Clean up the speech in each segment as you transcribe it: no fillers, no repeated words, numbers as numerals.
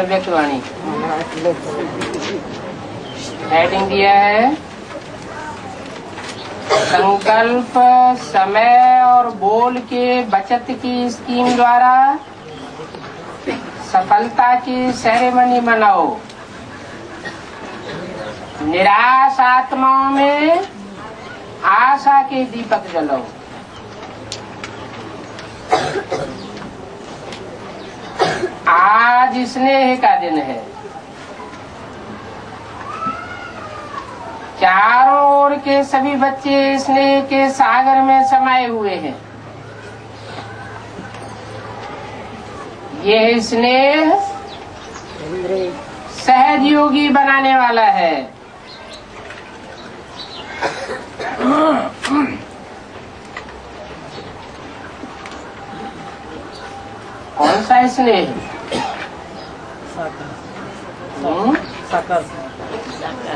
व्यक्तवाणी heading दिया है संकल्प समय और बोल के बचत की स्कीम द्वारा सफलता की सेरेमनी मनाओ। निराश आत्माओं में आशा के दीपक जलाओ। आज स्नेह का दिन है। चारों ओर के सभी बच्चे स्नेह के सागर में समाये हुए हैं। यह स्नेह सहज योगी बनाने वाला है। कौन सा स्नेह?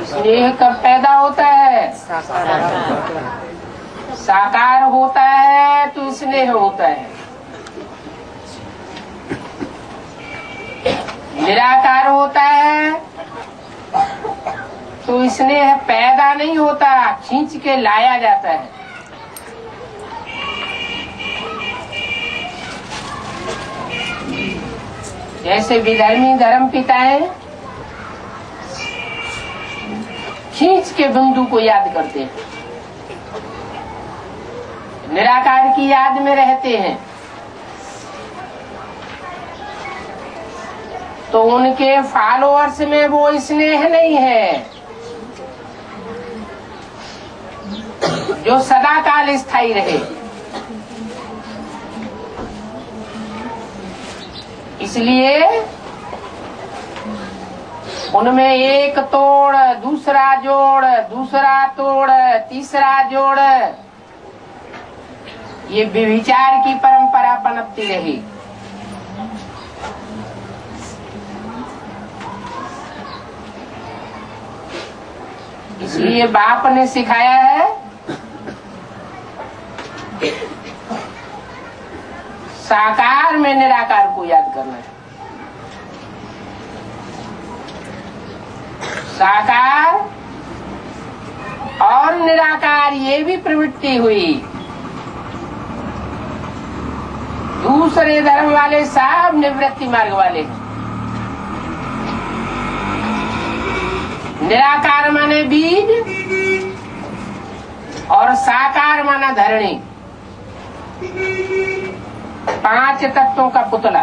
स्नेह कब पैदा होता है? साकार होता है तो स्नेह होता है। निराकार होता है तो स्नेह पैदा नहीं होता, खींच के लाया जाता है। जैसे विधर्मी धर्म पिताएं खींच के बंधु को याद करते हैं, निराकार की याद में रहते हैं, तो उनके फॉलोअर्स में वो स्नेह नहीं है जो सदा काल स्थायी रहे। इसलिए उनमें एक तोड़, दूसरा जोड़, दूसरा तोड़, तीसरा जोड़, ये व्यभिचार की परंपरा पनपती रही। इसलिए बाप ने सिखाया है साकार में निराकार को याद करना है। साकार और निराकार ये भी प्रवृत्ति हुई। दूसरे धर्म वाले सब निवृत्ति मार्ग वाले हैं। निराकार माने बीज और साकार माना धरणी, 5 तत्वों का पुतला।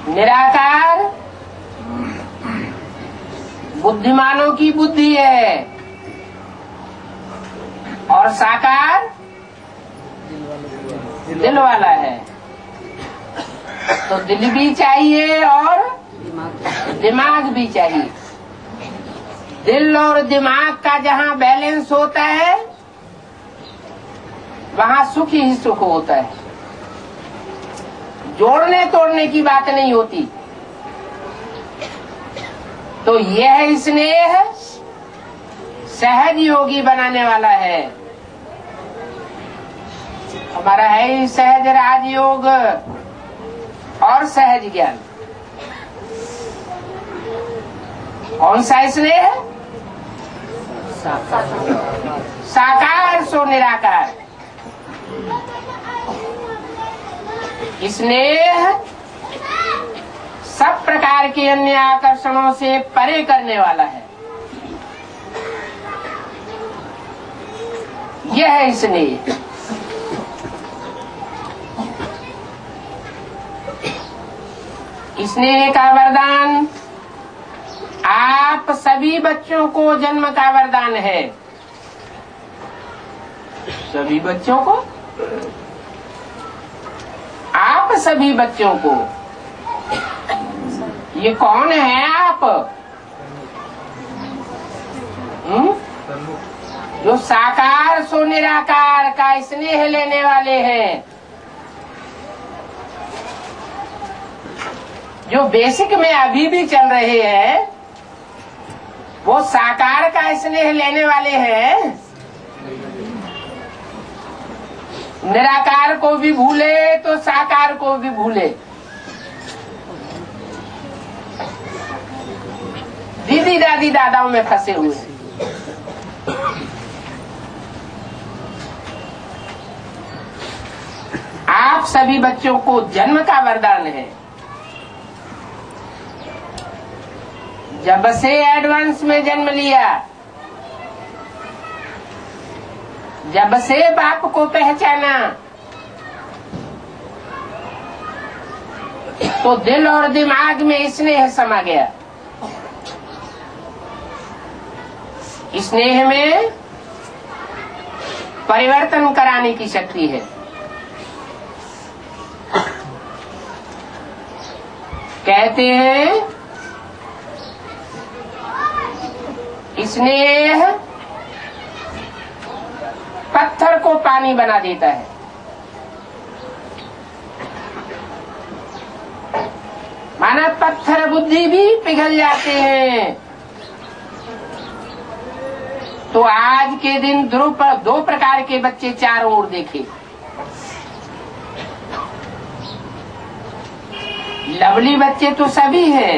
निराकार बुद्धिमानों की बुद्धि है और साकार दिल वाला है। तो दिल भी चाहिए और दिमाग भी चाहिए। दिल और दिमाग का जहाँ बैलेंस होता है वहाँ सुख ही सुख होता है। जोड़ने तोड़ने की बात नहीं होती। तो यह स्नेह सहज योगी बनाने वाला है। हमारा है सहज राजयोग और सहज ज्ञान। कौन सा स्नेह? साकार सो निराकार। स्नेह सब प्रकार के अन्य आकर्षणों से परे करने वाला है। यह है स्नेह। स्नेह का वरदान आप सभी बच्चों को जन्म का वरदान है। सभी बच्चों को, आप सभी बच्चों को। ये कौन है आप? जो साकार सो निराकार का स्नेह लेने वाले हैं, जो बेसिक में अभी भी चल रहे हैं, वो साकार का स्नेह लेने वाले हैं। निराकार को भी भूले तो साकार को भी भूले। दीदी दादी दादाओं में फंसे हुए। आप सभी बच्चों को जन्म का वरदान है। जब से एडवांस में जन्म लिया, जब से बाप को पहचाना, तो दिल और दिमाग में स्नेह समा गया। स्नेह में परिवर्तन कराने की शक्ति है। कहते हैं स्नेह पत्थर को पानी बना देता है। माना पत्थर बुद्धि भी पिघल जाते हैं। तो आज के दिन दो प्रकार के बच्चे चारों ओर देखे। लवली बच्चे तो सभी हैं,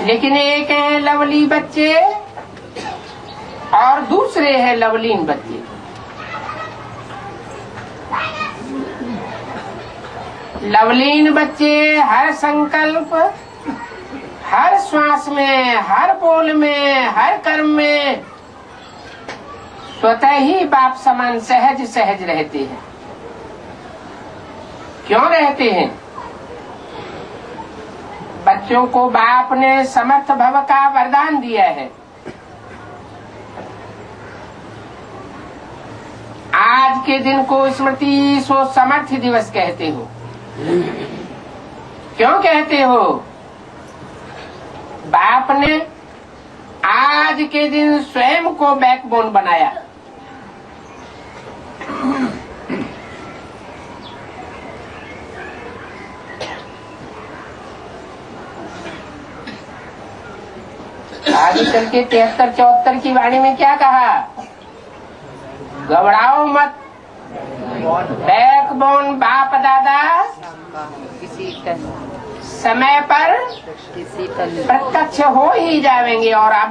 लेकिन एक है लवली बच्चे और दूसरे हैं लवलीन बच्चे। लवलीन बच्चे हर संकल्प, हर श्वास में, हर बोल में, हर कर्म में स्वतः ही बाप समान सहज सहज रहते हैं। क्यों रहते हैं? बच्चों को बाप ने समर्थ भव का वरदान दिया है। आज के दिन को स्मृति सो समर्थ दिवस कहते हो। क्यों कहते हो? बाप ने आज के दिन स्वयं को बैकबोन बनाया। आगे चल के 73-74 की वाणी में क्या कहा? घबराओ मत, बैकबोन बाप दादा समय पर प्रत्यक्ष हो ही जाएंगे और अब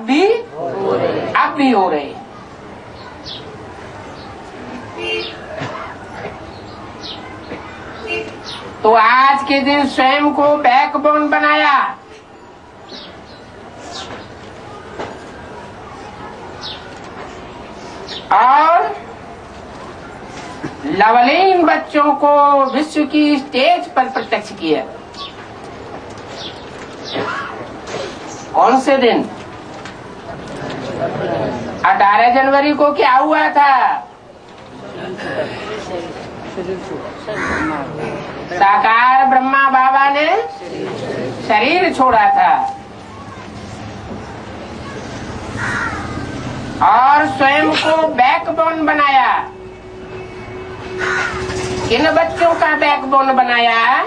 भी हो रहे। तो आज के दिन स्वयं को बैकबोन बनाया। और लवलीन बच्चों को विश्व की स्टेज पर प्रत्यक्ष किया। कौन से दिन? 18 जनवरी को क्या हुआ था? साकार ब्रह्मा बाबा ने शरीर छोड़ा था और स्वयं को बैकबोन बनाया। किन बच्चों का बैकबोन बनाया?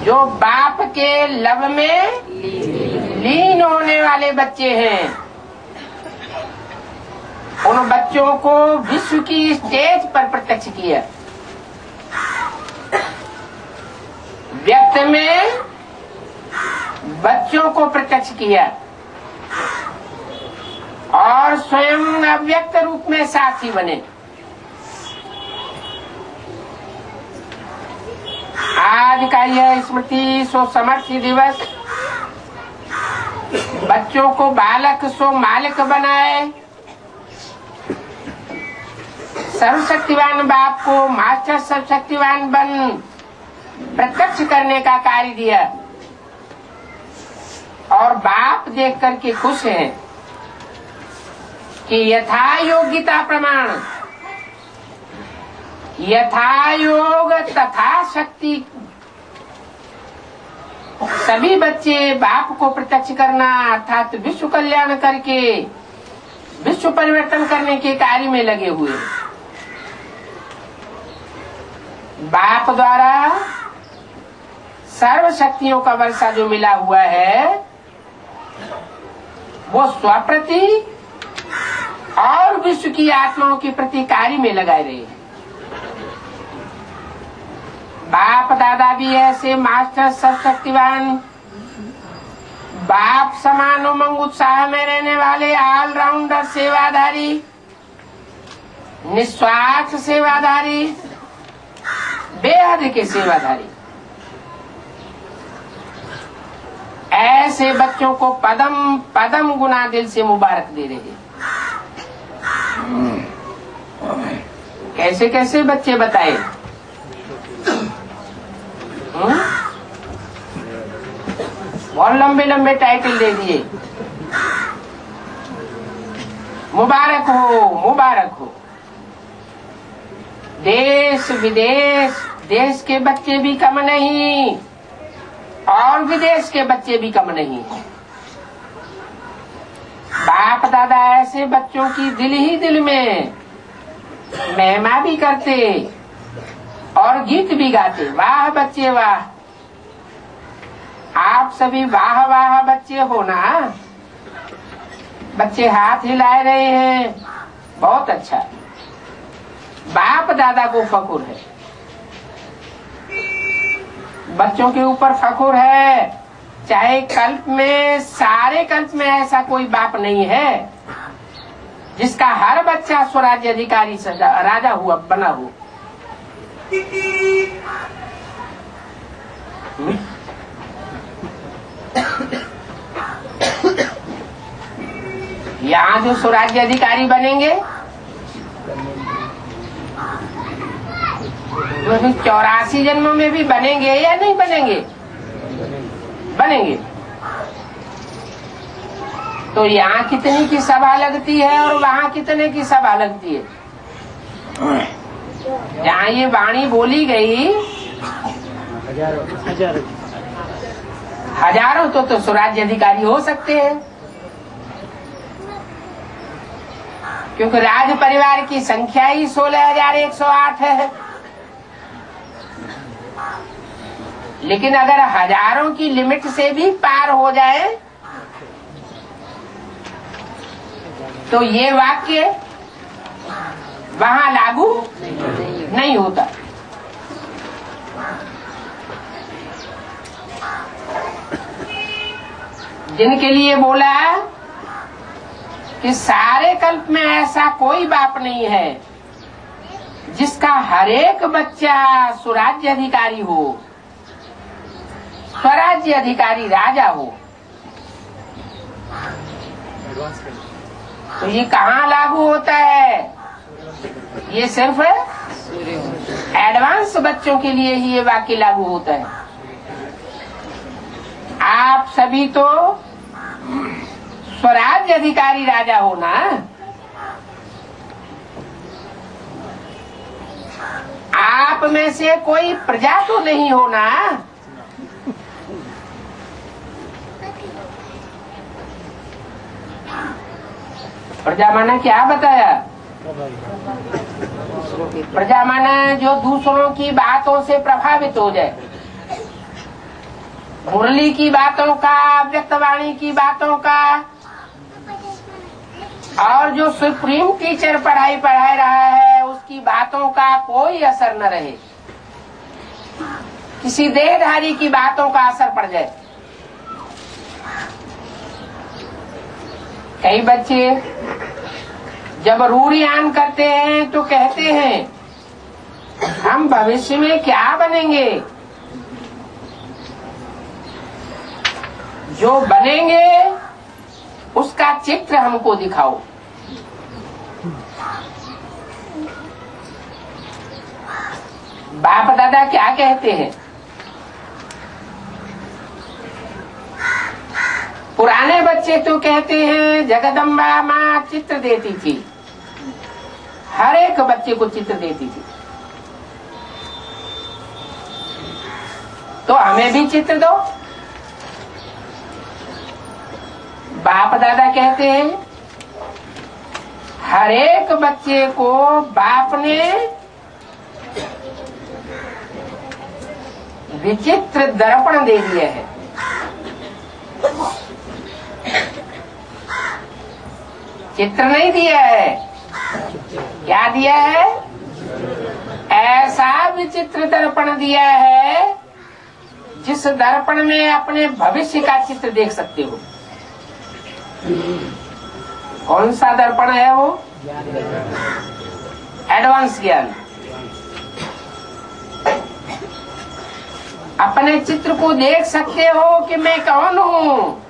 जो बाप के लव में लीन होने वाले बच्चे हैं। उन बच्चों को विश्व की स्टेज पर प्रत्यक्ष किया। व्यक्त में बच्चों को प्रत्यक्ष किया और स्वयं अव्यक्त रूप में साक्षी बने। आज का यह स्मृति सो समर्थी दिवस बच्चों को बालक सो मालिक बनाए। सर्वशक्तिवान बाप को मास्टर सर्वशक्तिवान बन प्रत्यक्ष करने का कार्य दिया और बाप देख करके खुश हैं कि यथा योग्यता प्रमाण, यथा योग तथा शक्ति। सभी बच्चे बाप को प्रत्यक्ष करना अर्थात विश्व कल्याण करके विश्व परिवर्तन करने के कार्य में लगे हुए। बाप द्वारा सर्व शक्तियों का वर्षा जो मिला हुआ है वो स्वप्रति और विश्व की आत्माओं के प्रति कार्य में लगाए रहे हैं। बाप दादा भी ऐसे मास्टर सर्वशक्तिवान, बाप समान उमंग उत्साह में रहने वाले ऑलराउंडर सेवाधारी, निस्वार्थ सेवाधारी, बेहद के सेवाधारी, ऐसे बच्चों को पदम पदम गुना दिल से मुबारक दे रहे हैं। कैसे कैसे बच्चे बताए? बहुत लंबे लंबे टाइटल दे दिए। मुबारक हो, मुबारक हो। देश विदेश, देश के बच्चे भी कम नहीं और विदेश के बच्चे भी कम नहीं। बाप दादा ऐसे बच्चों की दिल ही दिल में महिमा भी करते और गीत भी गाते। वाह बच्चे वाह, आप सभी वाह वाह बच्चे हो ना। बच्चे हाथ हिला रहे हैं, बहुत अच्छा। बाप दादा को फखुर है, बच्चों के ऊपर फखुर है। चाहे कल्प में, सारे कल्प में ऐसा कोई बाप नहीं है जिसका हर बच्चा स्वराज्य अधिकारी राजा हुआ बना हो। यहाँ जो स्वराज्य अधिकारी बनेंगे तो 84 जन्मों में भी बनेंगे या नहीं बनेंगे? बनेंगे। तो यहाँ कितनी की सभा लगती है और वहाँ कितने की सभा लगती है? जहाँ ये वाणी बोली गई हजारों तो स्वराज्य अधिकारी हो सकते हैं, क्योंकि राज परिवार की संख्या ही 16,108 है। लेकिन अगर हजारों की लिमिट से भी पार हो जाए तो ये वाक्य वहां लागू नहीं होता। जिनके लिए बोला कि सारे कल्प में ऐसा कोई बाप नहीं है जिसका हर एक बच्चा स्वराज्य अधिकारी हो, स्वराज्य अधिकारी राजा हो, तो ये कहाँ लागू होता है? ये सिर्फ एडवांस बच्चों के लिए ही ये वाक्य लागू होता है। आप सभी तो स्वराज्य अधिकारी राजा हो ना। आप में से कोई प्रजा तो नहीं हो ना। प्रजा माना क्या बताया? प्रजा माना जो दूसरों की बातों से प्रभावित हो जाए, मुरली की बातों का, व्यक्तवाणी की बातों का, और जो सुप्रीम टीचर पढ़ाई पढ़ा रहा है उसकी बातों का कोई असर न रहे, किसी देहधारी की बातों का असर पड़ जाए। कई बच्चे जब रूढ़ियान करते हैं तो कहते हैं हम भविष्य में क्या बनेंगे। जो बनेंगे उसका चित्र हमको दिखाओ। बाप दादा क्या कहते हैं? पुराने बच्चे तो कहते हैं जगदम्बा माँ चित्र देती थी, हर एक बच्चे को चित्र देती थी, तो हमें भी चित्र दो। बाप दादा कहते हैं हर एक बच्चे को बाप ने विचित्र दर्पण दे दिया है। चित्र नहीं दिया है, क्या दिया है? ऐसा विचित्र दर्पण दिया है जिस दर्पण में अपने भविष्य का चित्र देख सकते हो। कौन सा दर्पण है वो? एडवांस ज्ञान। अपने चित्र को देख सकते हो कि मैं कौन हूँ,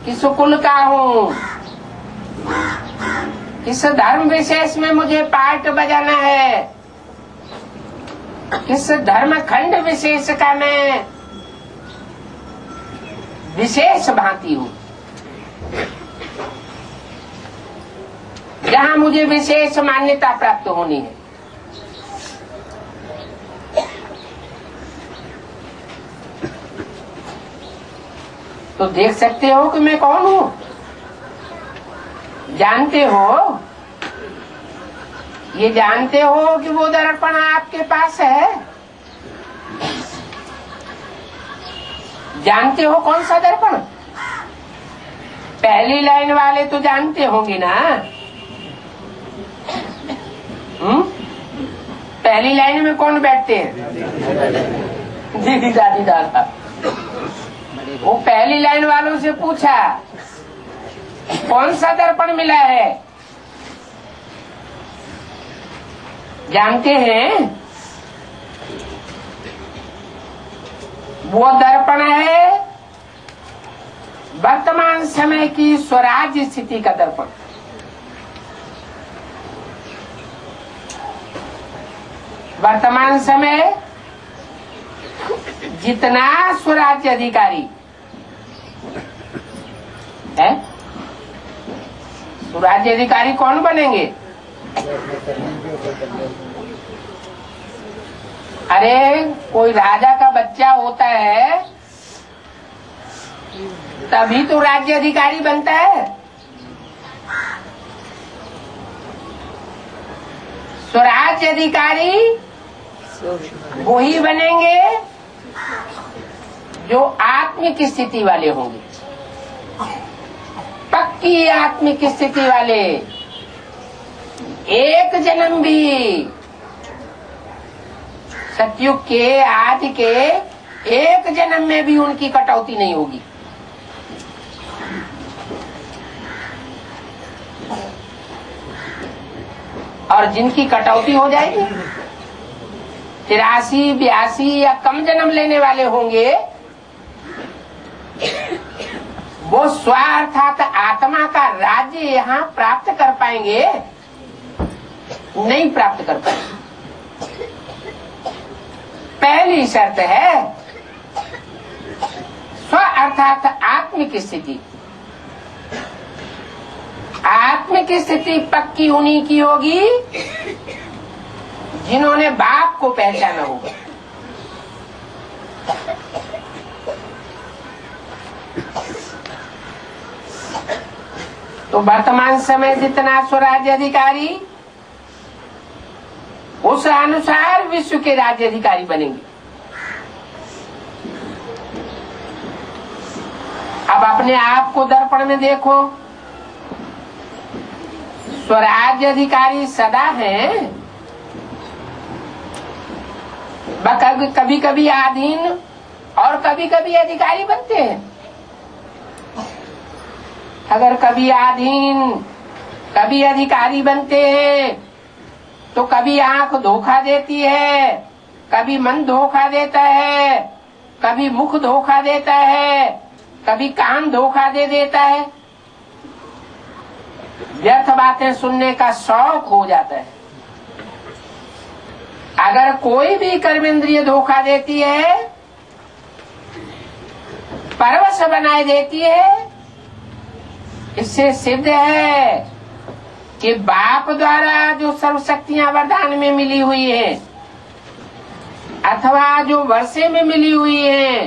किस कुल का हूँ, किस धर्म विशेष में मुझे पार्ट बजाना है, किस धर्म खंड विशेष का मैं विशेष भांति हूँ, जहाँ मुझे विशेष मान्यता प्राप्त होनी है। तो देख सकते हो कि मैं कौन हूँ, जानते हो, ये जानते हो कि वो दर्पण आपके पास है। जानते हो कौन सा दर्पण? पहली लाइन वाले तो जानते होंगे ना। पहली लाइन में कौन बैठते हैं? दीदी दादी दादा। वो पहली लाइन वालों से पूछा कौन सा दर्पण मिला है, जानते हैं? वो दर्पण है वर्तमान समय की स्वराज्य स्थिति का दर्पण। वर्तमान समय जितना स्वराज्य अधिकारी है, स्वराज्य अधिकारी कौन बनेंगे? अरे कोई राजा का बच्चा होता है तभी तो राज्य अधिकारी बनता है। स्वराज्य अधिकारी वही बनेंगे जो आत्मिक स्थिति वाले होंगे, पक्की आत्मिक स्थिति वाले। एक जन्म भी सतयुग के आज के एक जन्म में भी उनकी कटौती नहीं होगी। और जिनकी कटौती हो जाएगी 83, 82 या कम जन्म लेने वाले होंगे, वो स्व अर्थात आत्मा का राज्य यहाँ प्राप्त कर पाएंगे? नहीं प्राप्त कर पाएंगे। पहली शर्त है स्व अर्थात आत्मिक स्थिति। आत्मिक स्थिति पक्की उन्हीं की होगी जिन्होंने बाप को पहचाना होगा। तो वर्तमान समय जितना स्वराज्य अधिकारी, उस अनुसार विश्व के राज्य अधिकारी बनेंगे। अब अपने आप को दर्पण में देखो, स्वराज्य अधिकारी सदा हैं, कभी कभी अधीन और कभी कभी अधिकारी बनते हैं। अगर कभी अधीन कभी अधिकारी बनते हैं तो कभी आंख धोखा देती है, कभी मन धोखा देता है, कभी मुख धोखा देता है, कभी कान धोखा दे देता है। व्यर्थ बातें सुनने का शौक हो जाता है। अगर कोई भी कर्मेंद्रिय धोखा देती है, परवश बनाए देती है, इससे सिद्ध है कि बाप द्वारा जो सर्वशक्तियां वरदान में मिली हुई है अथवा जो वर्षे में मिली हुई है,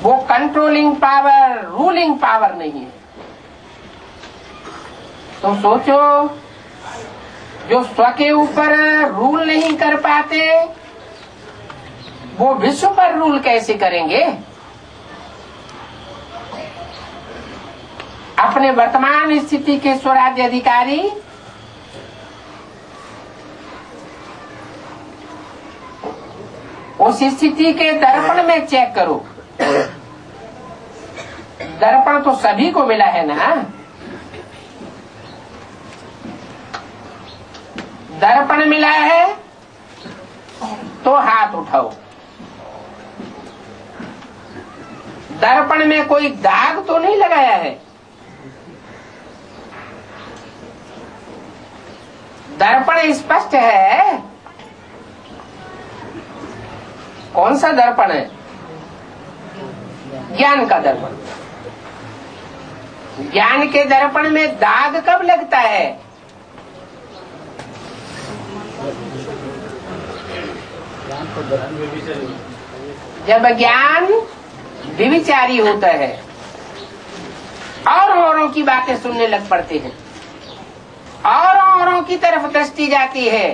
वो कंट्रोलिंग पावर, रूलिंग पावर नहीं है। तो सोचो, जो स्व के ऊपर रूल नहीं कर पाते वो विश्व पर रूल कैसे करेंगे? अपने वर्तमान स्थिति के स्वराज्य अधिकारी उस स्थिति के दर्पण में चेक करो। दर्पण तो सभी को मिला है ना। दर्पण मिला है तो हाथ उठाओ। दर्पण में कोई दाग तो नहीं लगाया है। दर्पण स्पष्ट है। कौन सा दर्पण है? ज्ञान का दर्पण। ज्ञान के दर्पण में दाग कब लगता है? जब ज्ञान विविचारी होता है और औरों की बातें सुनने लग पड़ते हैं और औरों की तरफ दृष्टि जाती है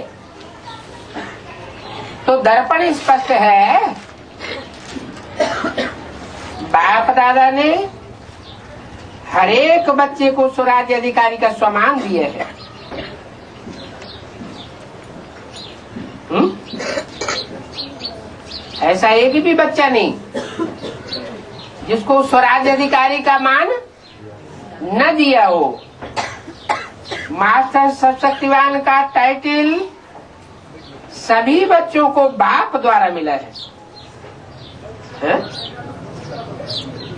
तो दर्पण स्पष्ट है। बाप दादा ने हर एक बच्चे को स्वराज्य अधिकारी का सम्मान दिया है। ऐसा एक भी बच्चा नहीं जिसको स्वराज्य अधिकारी का मान न दिया हो। मास्टर सर्वशक्तिवान का टाइटल सभी बच्चों को बाप द्वारा मिला है।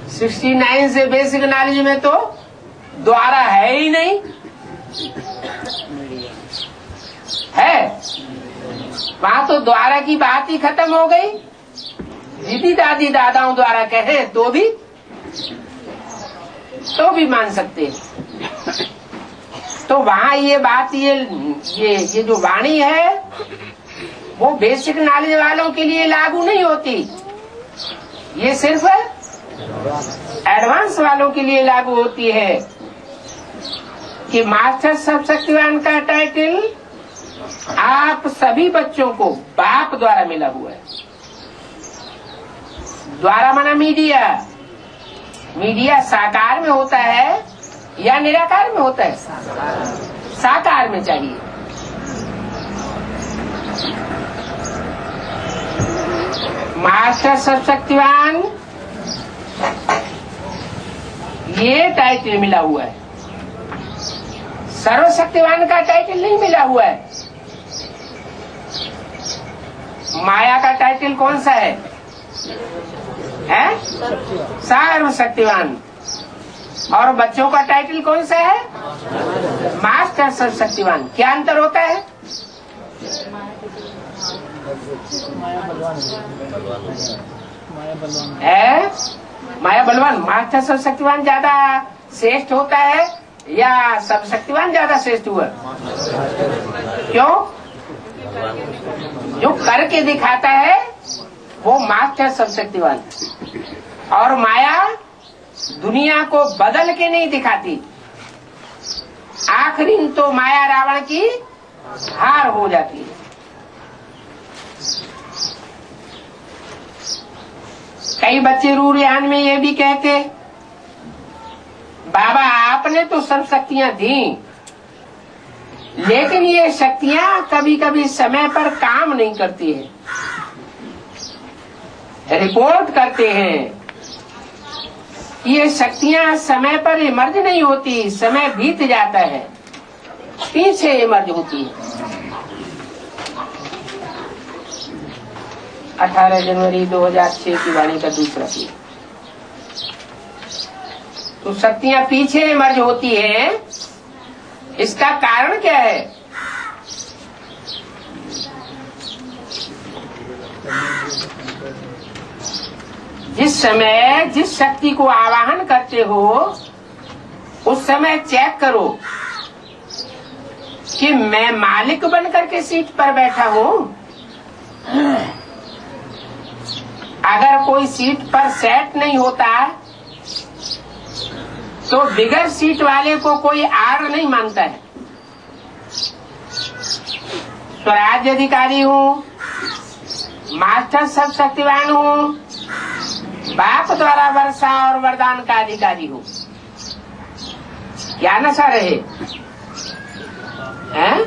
69 से बेसिक नॉलेज में तो द्वारा है ही नहीं है। वहां तो द्वारा की बात ही खत्म हो गई। दीदी दादी दादाओं द्वारा कहे तो भी मान सकते हैं। तो वहां ये बात ये जो वाणी है वो बेसिक नॉलेज वालों के लिए लागू नहीं होती। ये सिर्फ एडवांस वालों के लिए लागू होती है कि मास्टर सर्वशक्तिवान का टाइटल आप सभी बच्चों को बाप द्वारा मिला हुआ है। द्वारा माना मीडिया। मीडिया साकार में होता है या निराकार में होता है? साकार में चाहिए। मास्टर सर्वशक्तिवान ये टाइटल मिला हुआ है। सर्वशक्तिवान का टाइटल नहीं मिला हुआ है। माया का टाइटल कौन सा है? सर्वशक्तिवान। और बच्चों का टाइटल कौन सा है? मास्टर सर्वशक्तिवान। क्या अंतर होता है? माया बलवान। मास्टर सर्वशक्तिवान ज्यादा श्रेष्ठ होता है या सर्वशक्तिवान ज्यादा श्रेष्ठ हुआ? क्यों? जो करके दिखाता है वो मास्टर सर्वशक्तिवान। और माया दुनिया को बदल के नहीं दिखाती। आखिरी तो माया रावण की हार हो जाती है। कई बच्चे रूरियान में ये भी कहते, बाबा आपने तो सब शक्तियां दी लेकिन ये शक्तियां कभी कभी समय पर काम नहीं करती है। रिपोर्ट करते हैं ये शक्तियां समय पर इमर्ज नहीं होती, समय बीत जाता है, पीछे इमर्ज होती है। 18 जनवरी 2006 की वाणी का दूसरा पेज। तो शक्तियां पीछे इमर्ज होती हैं। इसका कारण क्या है? जिस समय जिस शक्ति को आवाहन करते हो उस समय चेक करो कि मैं मालिक बनकर के सीट पर बैठा हूं। अगर कोई सीट पर सेट नहीं होता तो बिगर सीट वाले को कोई आड़ नहीं मानता है। स्वराज्य अधिकारी हूं, मास्टर सर्वशक्तिवान हूं, बाप द्वारा वर्षा और वरदान का अधिकारी हूं। क्या नशा रहे हैं?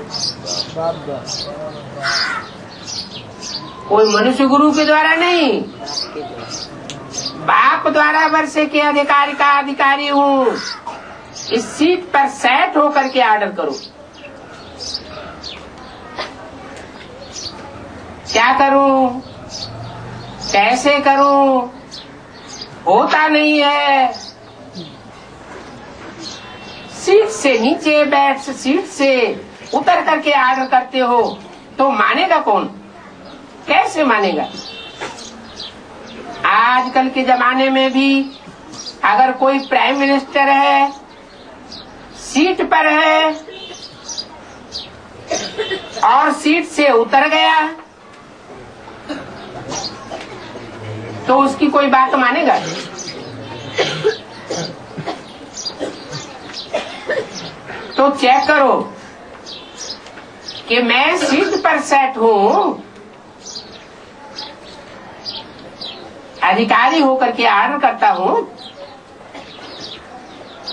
कोई मनुष्य गुरु के द्वारा नहीं, बाप द्वारा वर्षे के अधिकारी का अधिकारी हूँ। इस सीट पर सेट होकर के ऑर्डर करो। क्या करूं, कैसे करूं, होता नहीं है। सीट से नीचे बैठ, सीट से उतर करके ऑर्डर करते हो तो मानेगा कौन, कैसे मानेगा? आजकल के जमाने में भी अगर कोई प्राइम मिनिस्टर है, सीट पर है और सीट से उतर गया तो उसकी कोई बात मानेगा? तो चेक करो कि मैं सीट पर सेट हूं, अधिकारी होकर के ऑर्डर करता हूं।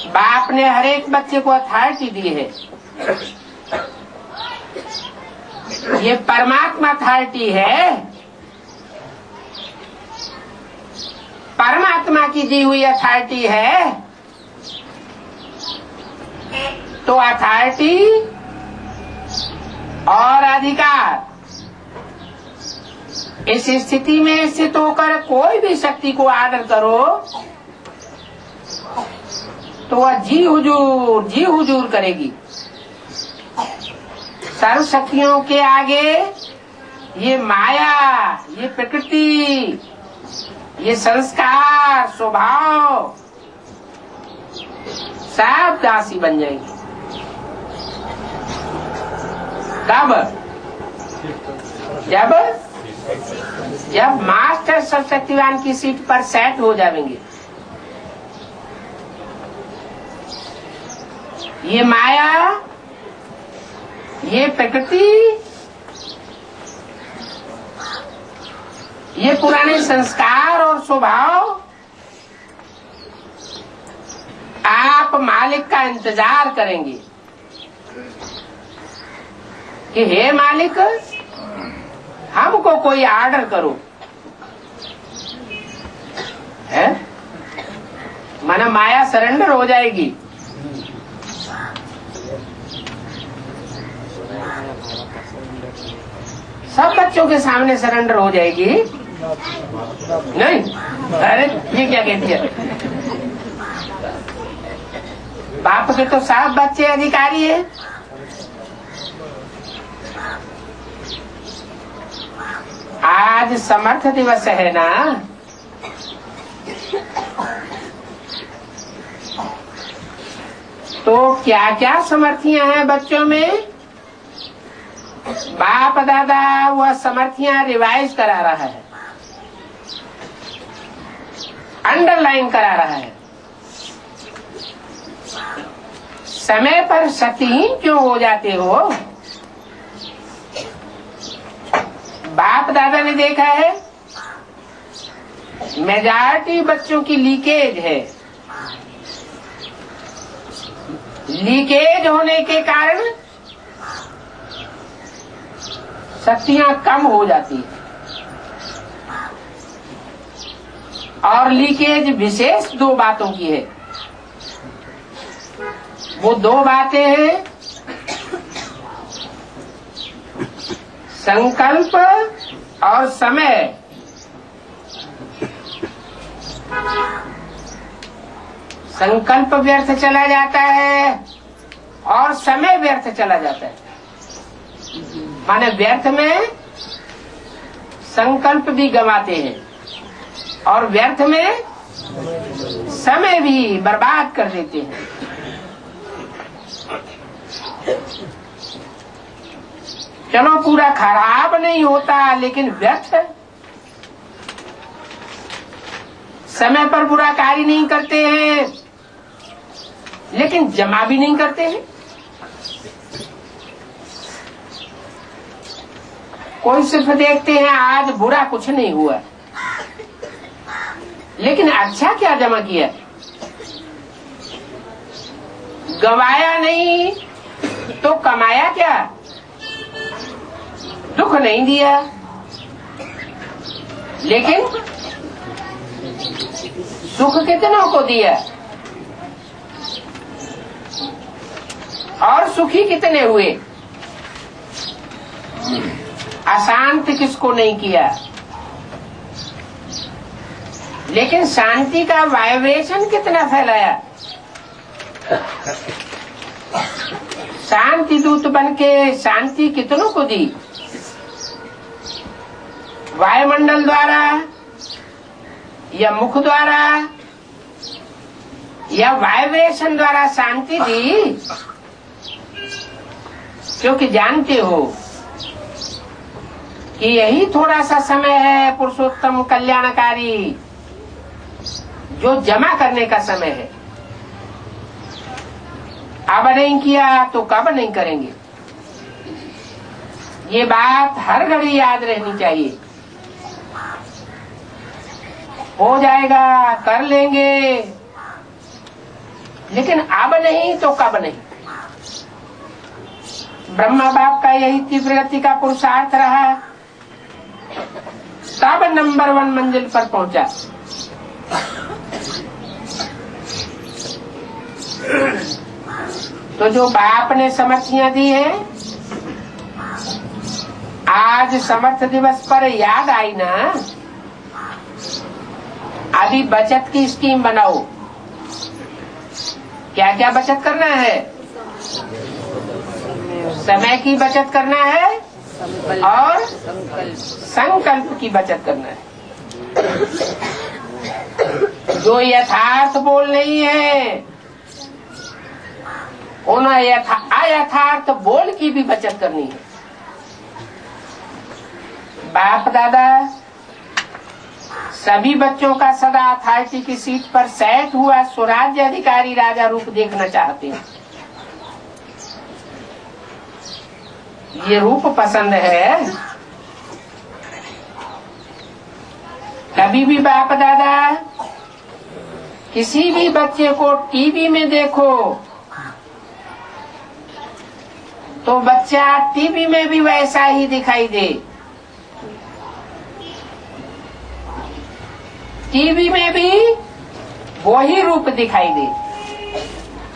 बाप ने हर एक बच्चे को अथॉरिटी दी है। ये परमात्मा अथॉरिटी है, परमात्मा की दी हुई अथॉरिटी है। तो अथॉरिटी और अधिकार, इस स्थिति में स्थित होकर कोई भी शक्ति को ऑर्डर करो तो वह जी हुजूर करेगी। सर्व शक्तियों के आगे ये माया, ये प्रकृति, ये संस्कार, स्वभाव सब दासी बन जाएगी। कब? जब मास्टर सर्वशक्तिवान की सीट पर सेट हो जाएंगे। ये माया, ये प्रकृति, ये पुराने संस्कार और स्वभाव आप मालिक का इंतजार करेंगे कि हे मालिक, हमको कोई ऑर्डर करो, है? माना माया सरेंडर हो जाएगी। सब बच्चों के सामने सरेंडर हो जाएगी। नहीं, अरे ये क्या कहती है? बाप के तो सब बच्चे अधिकारी है। आज समर्थ दिवस है ना, तो क्या क्या समर्थियां हैं बच्चों में? बाप दादा वह समर्थियां रिवाइज करा रहा है, अंडरलाइन करा रहा है। समय पर शक्तिहीन क्यों हो जाते हो? बाप दादा ने देखा है मेजॉरिटी बच्चों की लीकेज है। लीकेज होने के कारण शक्तियां कम हो जाती है। और लीकेज विशेष दो बातों की है। वो दो बातें हैं, संकल्प और समय। संकल्प व्यर्थ चला जाता है और समय व्यर्थ चला जाता है। माने व्यर्थ में संकल्प भी गंवाते हैं और व्यर्थ में समय भी बर्बाद कर देते हैं। चलो पूरा खराब नहीं होता, लेकिन व्यर्थ है। समय पर बुरा कार्य नहीं करते हैं, लेकिन जमा भी नहीं करते हैं। कोई सिर्फ देखते हैं आज बुरा कुछ नहीं हुआ, लेकिन अच्छा क्या जमा किया? गवाया नहीं तो कमाया क्या? दुख नहीं दिया, लेकिन सुख कितनों को दिया और सुखी कितने हुए? अशांत किसको नहीं किया, लेकिन शांति का वाइब्रेशन कितना फैलाया। शांति दूत बनके शांति कितनों को दी? वायुमंडल द्वारा या मुख द्वारा या वाइब्रेशन द्वारा शांति दी, क्योंकि जानते हो कि यही थोड़ा सा समय है पुरुषोत्तम कल्याणकारी, जो जमा करने का समय है। अब नहीं किया तो कब नहीं करेंगे, ये बात हर घड़ी याद रहनी चाहिए। हो जाएगा, कर लेंगे, लेकिन अब नहीं तो कब नहीं। ब्रह्मा बाप का यही तीव्र गति का पुरुषार्थ रहा, तब नंबर 1 मंजिल पर पहुंचा। तो जो बाप ने समर्थियां दी है, आज समर्थ दिवस पर याद आई ना, अभी बचत की स्कीम बनाओ। क्या क्या बचत करना है? समय की बचत करना है और संकल्प की बचत करना है। जो यथार्थ बोल नहीं है, उन अयथार्थ बोल की भी बचत करनी है। बाप दादा सभी बच्चों का सदा अथॉरिटी की सीट पर सेट हुआ स्वराज्य अधिकारी राजा रूप देखना चाहते हैं। ये रूप पसंद है। कभी भी बाप दादा किसी भी बच्चे को टीवी में देखो तो बच्चा टीवी में भी वैसा ही दिखाई दे। टीवी में भी वही रूप दिखाई दे।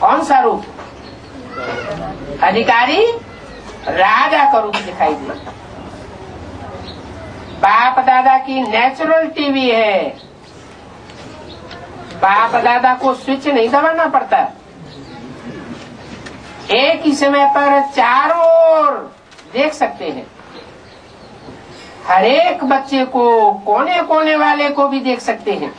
कौन सा रूप? अधिकारी राजा का रूप दिखाई दे। बाप दादा की नेचुरल टीवी है। बाप दादा को स्विच नहीं दबाना पड़ता। एक ही समय पर चारों ओर देख सकते हैं। हर एक बच्चे को, कोने कोने वाले को भी देख सकते हैं।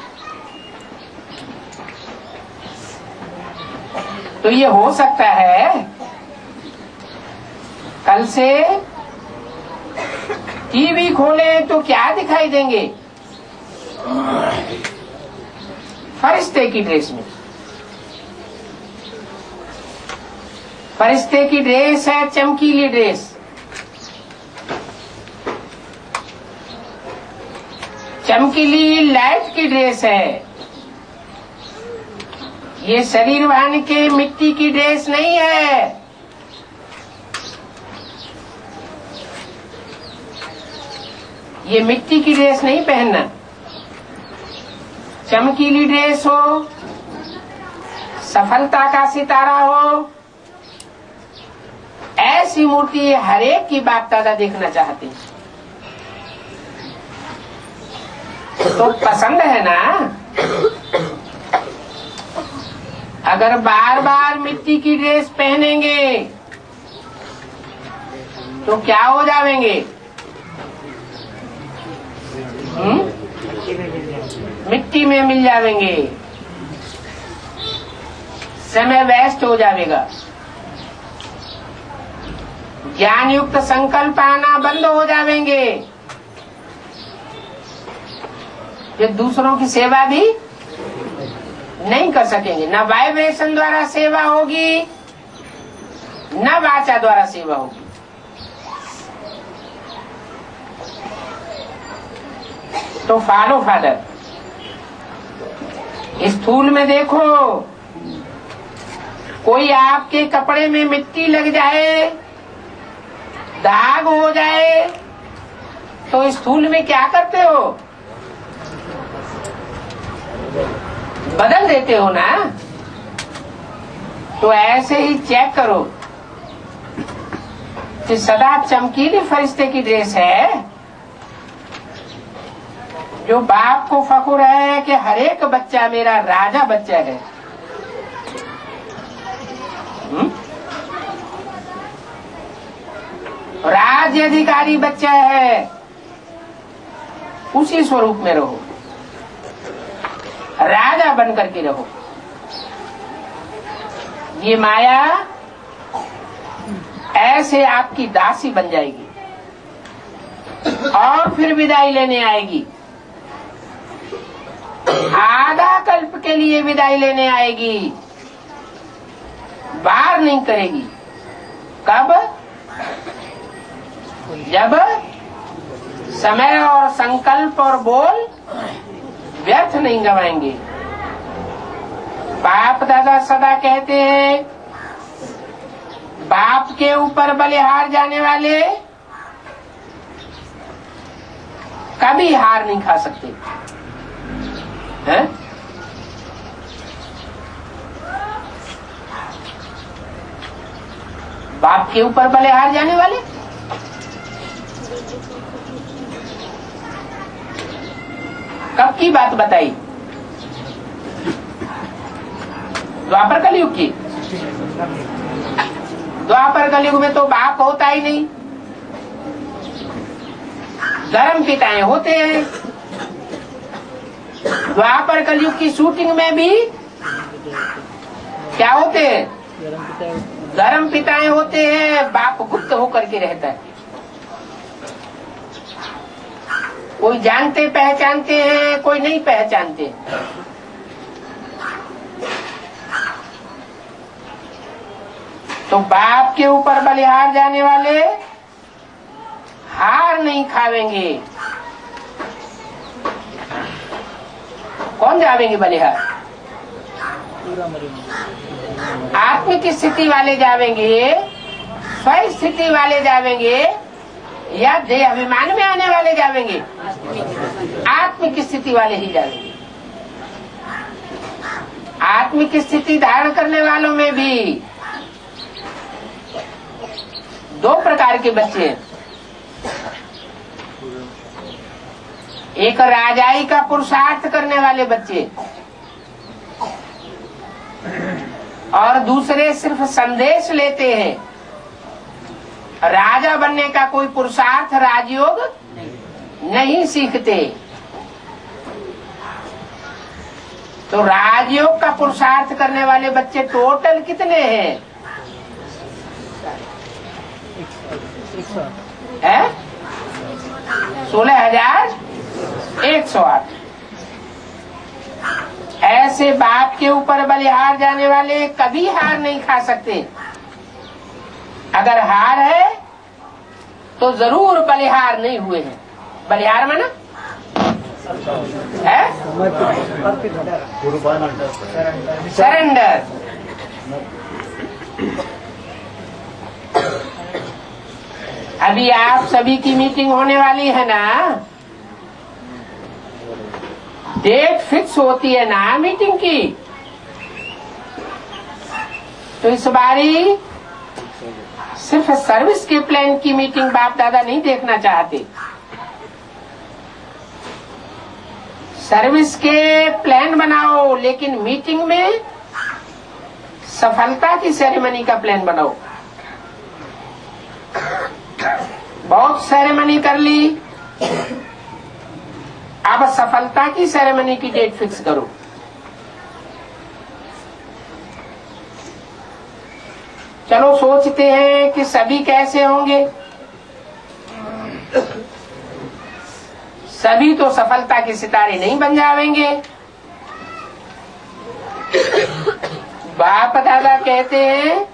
तो ये हो सकता है कल से टीवी खोले तो क्या दिखाई देंगे? फरिश्ते की ड्रेस में। फरिश्ते की ड्रेस है, चमकीली ड्रेस। चमकीली लाइट की ड्रेस है। ये शरीर वाहन के मिट्टी की ड्रेस नहीं है। ये मिट्टी की ड्रेस नहीं पहनना। चमकीली ड्रेस हो, सफलता का सितारा हो, ऐसी मूर्ति हर एक की बाप दादा देखना चाहते हैं। तो पसंद है ना? अगर बार बार मिट्टी की ड्रेस पहनेंगे तो क्या हो जाएंगे? मिट्टी में मिल जाएंगे। समय वेस्ट हो जाएगा। ज्ञान युक्त संकल्प आना बंद हो जाएंगे। ये दूसरों की सेवा भी नहीं कर सकेंगे। न वाइब्रेशन द्वारा सेवा होगी, न वाचा द्वारा सेवा होगी। तो फॉलो फादर। स्थूल में देखो, कोई आपके कपड़े में मिट्टी लग जाए, दाग हो जाए, तो स्थूल में क्या करते हो? बदल देते हो ना। तो ऐसे ही चेक करो कि सदा चमकीली फरिश्ते की ड्रेस है। जो बाप को फख्र है कि हर एक बच्चा मेरा राजा बच्चा है। राज्य अधिकारी बच्चा है, उसी स्वरूप में रहो, राजा बन करके रहो। ये माया ऐसे आपकी दासी बन जाएगी और फिर विदाई लेने आएगी। आधा कल्प के लिए विदाई लेने आएगी, बाहर नहीं करेगी। कब? जब समय और संकल्प और बोल व्यर्थ नहीं गवाएंगे। बाप दादा सदा कहते हैं, बाप के ऊपर बलिहार जाने वाले कभी हार नहीं खा सकते हैं? बाप के ऊपर बलिहार जाने वाले कब की बात बताई? द्वापर कलयुग की। द्वापर कलयुग में तो बाप होता ही नहीं, धर्म पिताएं होते हैं। द्वापर कलयुग की शूटिंग में भी क्या होते हैं? धर्म पिताएं होते हैं। बाप गुप्त होकर के रहता है। कोई जानते पहचानते हैं, कोई नहीं पहचानते। तो बाप के ऊपर बलिहार जाने वाले हार नहीं खावेंगे। कौन जावेंगे बलिहार? आत्मिक स्थिति वाले जावेंगे, स्व स्थिति वाले जावेंगे, या देह अभिमान में आने वाले जावेंगे? आत्मिक स्थिति वाले ही जावेंगे। आत्मिक स्थिति धारण करने वालों में भी दो प्रकार के बच्चे हैं। एक राजाई का पुरुषार्थ करने वाले बच्चे और दूसरे सिर्फ संदेश लेते हैं। राजा बनने का कोई पुरुषार्थ राजयोग नहीं सीखते। तो राजयोग का पुरुषार्थ करने वाले बच्चे टोटल कितने हैं? 16,108। ऐसे बाप के ऊपर बलिहार जाने वाले कभी हार नहीं खा सकते। अगर हार है तो जरूर बलिहार नहीं हुए हैं। बलिहार माना है सरेंडर। अभी आप सभी की मीटिंग होने वाली है ना, डेट फिक्स होती है ना मीटिंग की। तो इस बारी सिर्फ सर्विस के प्लान की मीटिंग बाप दादा नहीं देखना चाहते। सर्विस के प्लान बनाओ, लेकिन मीटिंग में सफलता की सेरेमनी का प्लान बनाओ। बहुत सेरेमनी कर ली, अब सफलता की सेरेमनी की डेट फिक्स करो। चलो सोचते हैं कि सभी कैसे होंगे। सभी तो सफलता के सितारे नहीं बन जाएंगे। बाप दादा कहते हैं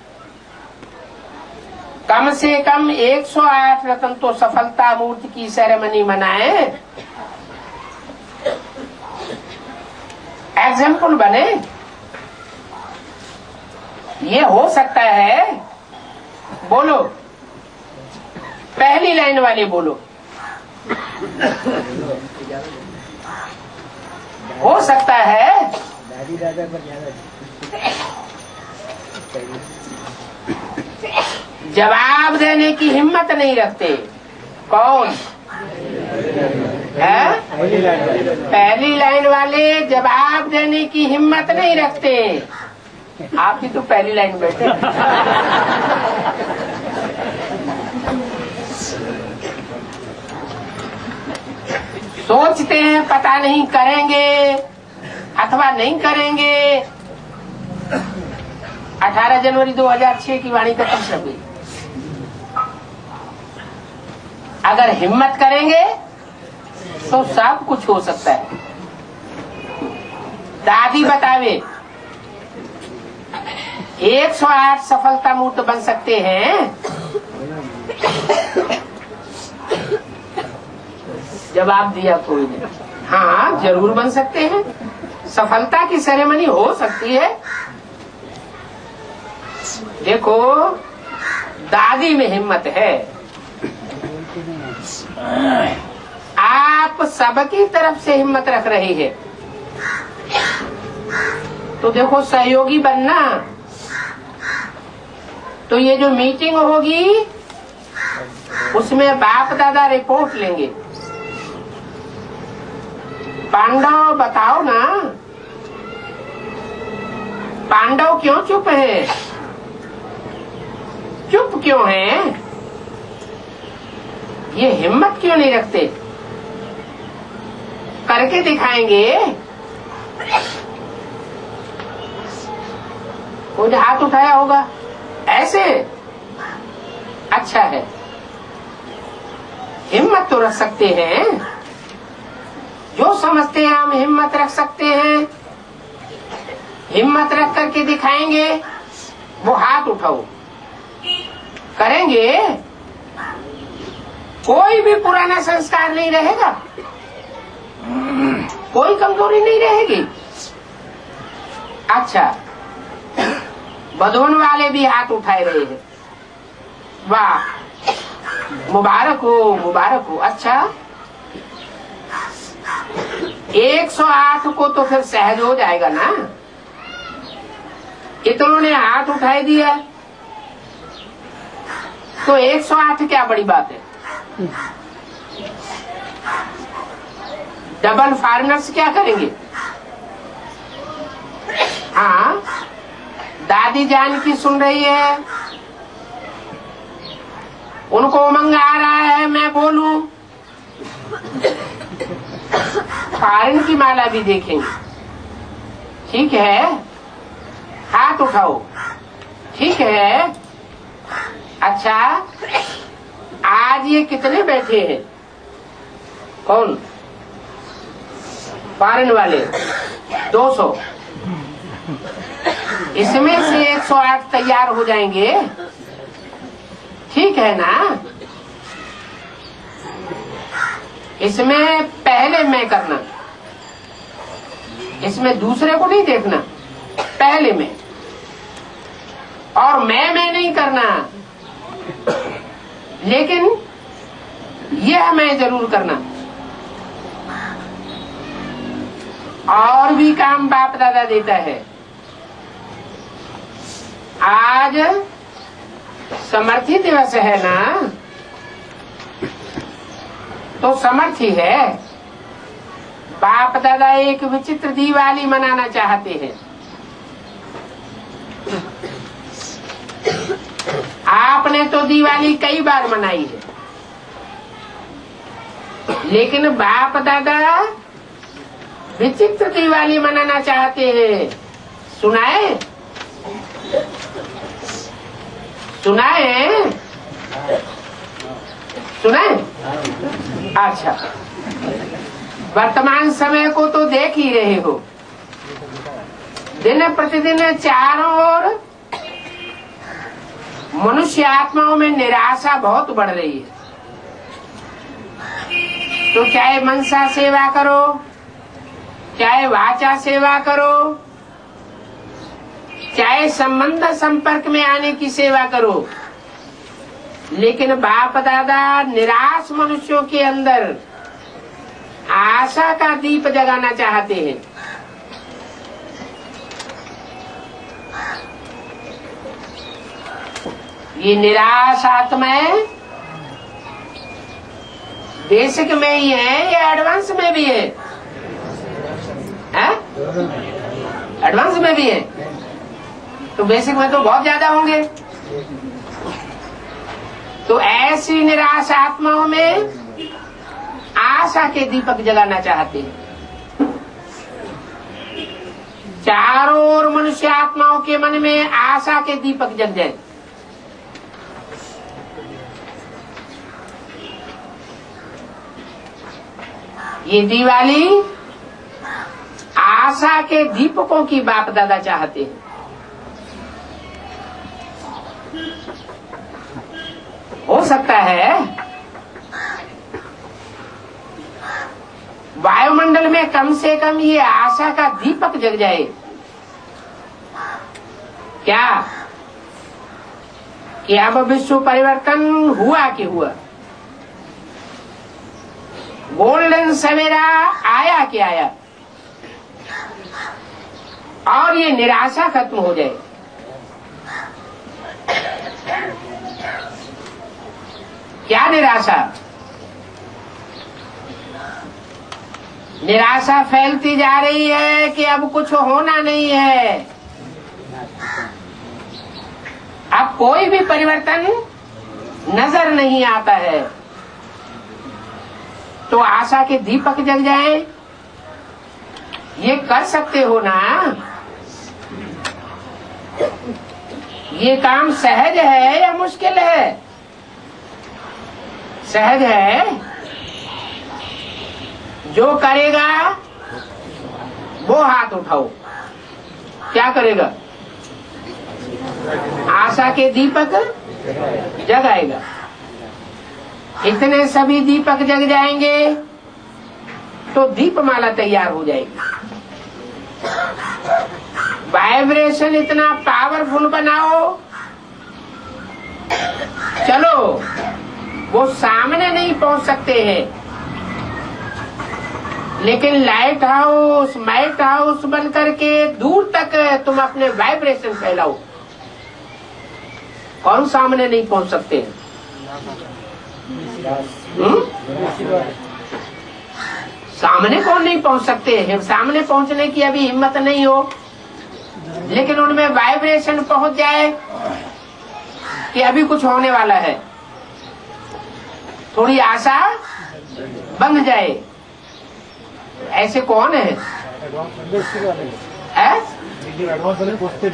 कम से कम 108 रत्न तो सफलता मूर्ति की सेरेमनी मनाए, एग्जाम्पल बने। ये हो सकता है। बोलो, पहली लाइन वाले बोलो। हो सकता है। दादी दादा पर ज्यादा जवाब देने की हिम्मत नहीं रखते। कौन है? पहली लाइन वाले जवाब देने की हिम्मत नहीं रखते। आप ही तो पहली लाइन बैठे। सोचते हैं पता नहीं करेंगे अथवा नहीं करेंगे। 18 जनवरी 2006 की वाणी का कब छपी? अगर हिम्मत करेंगे तो सब कुछ हो सकता है। दादी बतावे 108 सफलता मूर्त बन सकते हैं। जवाब दिया कोई नहीं। हाँ, जरूर बन सकते हैं। सफलता की सेरेमनी हो सकती है। देखो, दादी में हिम्मत है। आप सबकी तरफ से हिम्मत रख रही है तो देखो, सहयोगी बनना। तो ये जो मीटिंग होगी उसमें बाप दादा रिपोर्ट लेंगे। पांडव बताओ ना, पांडव क्यों चुप हैं? चुप क्यों हैं? ये हिम्मत क्यों नहीं रखते? करके दिखाएंगे। कोई ने हाथ उठाया होगा ऐसे। अच्छा है, हिम्मत तो रख सकते हैं। जो समझते हैं हम हिम्मत रख सकते हैं, हिम्मत रख करके दिखाएंगे। वो हाथ उठाओ, करेंगे। कोई भी पुराना संस्कार नहीं रहेगा, कोई कमजोरी नहीं रहेगी। अच्छा, बधून वाले भी हाथ उठाए रहे हैं। वाह, मुबारक हो, मुबारक हो। अच्छा, 108 को तो फिर सहज हो जाएगा ना। इतनों ने हाथ उठाए दिया तो 108 क्या बड़ी बात है। डबल फॉरेनर्स क्या करेंगे? हाँ, दादी जान की सुन रही है, उनको उमंग आ रहा है मैं बोलूं। फॉरेन की माला भी देखेंगे। ठीक है, हाथ उठाओ। ठीक है। अच्छा, आज ये कितने बैठे हैं? कौन? फॉरेन वाले 200। इसमें से 108 तैयार हो जाएंगे। ठीक है ना? इसमें पहले मैं करना, इसमें दूसरे को नहीं देखना, पहले मैं। और मैं नहीं करना, लेकिन यह मैं जरूर करना। और भी काम बाप दादा देता है। आज समर्थी दिवस है ना, तो समर्थी है। बाप दादा एक विचित्र दिवाली मनाना चाहते हैं। आपने तो दिवाली कई बार मनाई है, लेकिन बाप दादा विचित्र दिवाली मनाना चाहते हैं। सुनाए? सुनाए? सुनाए? अच्छा, वर्तमान समय को तो देख ही रहे हो। दिन प्रतिदिन चारों ओर मनुष्य आत्माओं में निराशा बहुत बढ़ रही है। तो चाहे मनसा सेवा करो, चाहे वाचा सेवा करो, चाहे संबंध संपर्क में आने की सेवा करो, लेकिन बाप दादा निराश मनुष्यों के अंदर आशा का दीप जगाना चाहते हैं। ये निराश आत्माएं बेसिक में ही है या एडवांस में भी है? एडवांस में भी है, तो बेसिक में तो बहुत ज्यादा होंगे। तो ऐसी निराश आत्माओं में आशा के दीपक जलाना चाहते हैं। चारों ओर मनुष्य आत्माओं के मन में आशा के दीपक जल जाए। ये दिवाली आशा के दीपकों की बाप दादा चाहते हैं। हो सकता है वायुमंडल में कम से कम ये आशा का दीपक जग जाए। क्या कि अब विश्व परिवर्तन हुआ कि हुआ, गोल्डन सवेरा आया कि आया, और ये निराशा खत्म हो जाए। क्या निराशा? निराशा फैलती जा रही है कि अब कुछ होना नहीं है, अब कोई भी परिवर्तन नजर नहीं आता है। तो आशा के दीपक जल जाए, ये कर सकते हो ना? ये काम सहज है या मुश्किल है? सहज है। जो करेगा वो हाथ उठाओ। क्या करेगा? आशा के दीपक जगाएगा। इतने सभी दीपक जग जाएंगे तो दीपमाला तैयार हो जाएगी। वाइब्रेशन इतना पावरफुल बनाओ, चलो वो सामने नहीं पहुंच सकते हैं, लेकिन लाइट हाउस माइट हाउस बन करके दूर तक तुम अपने वाइब्रेशन फैलाओ। कौन सामने नहीं पहुंच सकते? सामने कौन नहीं पहुंच सकते हैं? सामने पहुंचने की अभी हिम्मत नहीं हो, लेकिन उनमें वाइब्रेशन पहुंच जाए कि अभी कुछ होने वाला है, थोड़ी आशा बन जाए। ऐसे कौन है?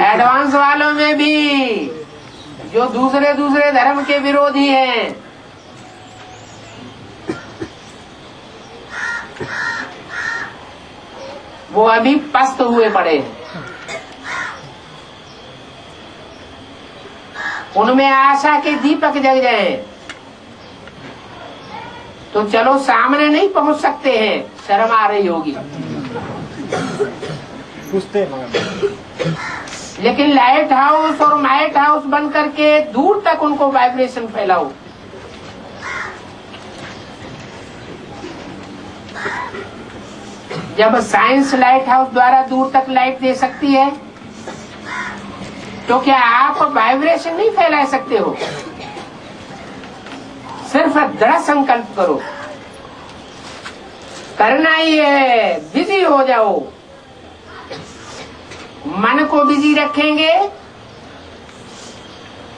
एडवांस वालों में भी जो दूसरे धर्म के विरोधी हैं, वो अभी पस्त हुए पड़े हैं। उनमें आशा के दीपक जग जाए तो चलो सामने नहीं पहुंच सकते हैं, शर्म आ रही होगी, लेकिन लाइट हाउस और माइट हाउस बन करके दूर तक उनको वाइब्रेशन फैलाओ। जब साइंस लाइट हाउस द्वारा दूर तक लाइट दे सकती है, तो क्या आप वाइब्रेशन नहीं फैला सकते हो? सिर्फ दृढ़ संकल्प करो, करना ही है, बिजी हो जाओ। मन को बिजी रखेंगे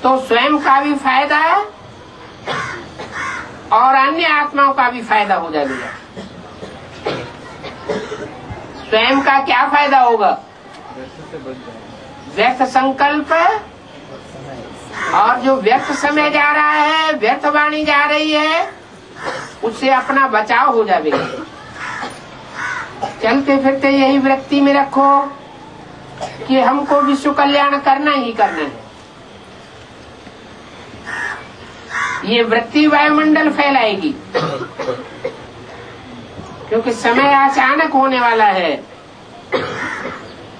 तो स्वयं का भी फायदा और अन्य आत्माओं का भी फायदा हो जाएगा। स्वयं का क्या फायदा होगा? व्यर्थ संकल्प और जो व्यर्थ समय जा रहा है, व्यर्थ वाणी जा रही है, उससे अपना बचाव हो जाएगा। चलते फिरते यही वृत्ति में रखो कि हमको विश्व कल्याण करना ही करना है। ये वृत्ति वायुमंडल फैलाएगी, क्योंकि समय अचानक होने वाला है।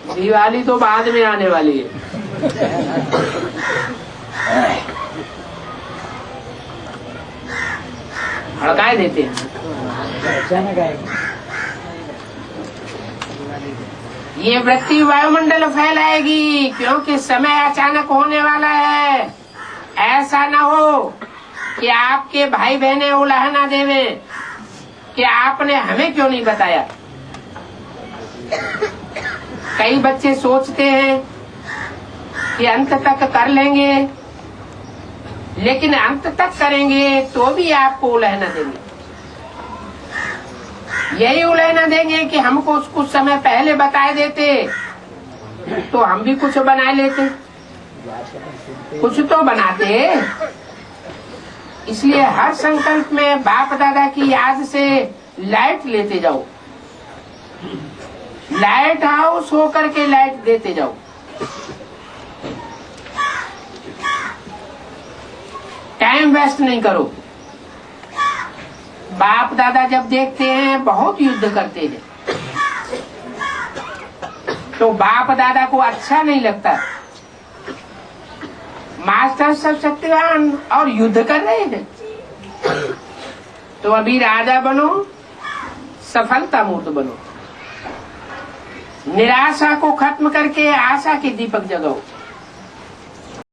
दिवाली तो बाद में आने वाली है। हड़काए देते हैं। ये वृत्ति वायुमंडल फैलाएगी, क्योंकि समय अचानक होने वाला है। ऐसा न हो कि आपके भाई बहने उलाह ना देवे कि आपने हमें क्यों नहीं बताया। कई बच्चे सोचते हैं कि अंत तक कर लेंगे, लेकिन अंत तक करेंगे तो भी आपको उलह न देंगे। यही उलह न देंगे कि हमको कुछ समय पहले बताए देते तो हम भी कुछ बना लेते, कुछ तो बनाते। इसलिए हर संकल्प में बाप दादा की याद से लाइट लेते जाओ, लाइट हाउस होकर के लाइट देते जाओ। टाइम वेस्ट नहीं करो। बाप दादा जब देखते हैं बहुत युद्ध करते हैं, तो बाप दादा को अच्छा नहीं लगता। मास्टर सब शक्तिवान और युद्ध कर रहे हैं, तो अभी राजा बनो, सफलता मूर्त बनो। निराशा को खत्म करके आशा के दीपक जगाओ।